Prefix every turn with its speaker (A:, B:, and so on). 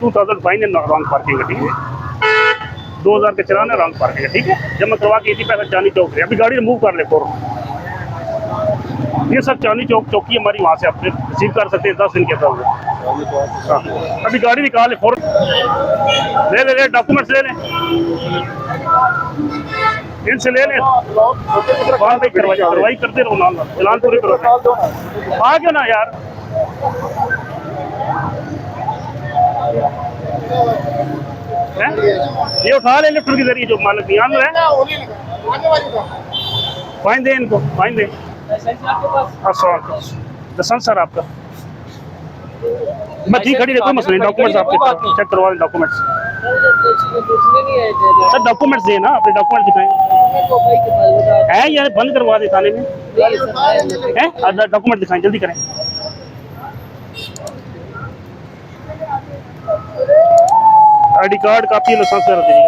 A: 2000 fine है wrong parking है, ठीक है। 2000 के चलाना रॉन्ग पार्किंग है, ठीक है। जमा करवा के इसी पैसा चांदनी चौक से अभी गाड़ी रिमूव कर ले फौरन। ये सब चांदनी चौक चौकी हमारी, वहाँ से आप रिसीव कर सकते हैं 10 दिन के अंदर। अभी गाड़ी निकाल ले फौरन, ले ले डॉक्यूमेंट्स ले लें, इनसे ले लें, करवाई करते रहो ना, चलान पूरे करो। आ गया ना यार, ये उठा ले लिफ्ट के जरिए जो मालिक ध्यान है। फाइन दे इनको, फाइन दे। लाइसेंस सर आपका मैं ठीक खड़ी है, कोई मसला नहीं। डॉक्यूमेंट्स आपके चेक करवा दें, डॉक्यूमेंट्स सर, डॉक्यूमेंट्स दे ना, अपने डॉक्यूमेंट दिखाएं। है यार, बंद करवा दे थाने में, है डॉक्यूमेंट दिखाएं, जल्दी करें। आईडी कार्ड, कापी, लाइसेंस दीजिए।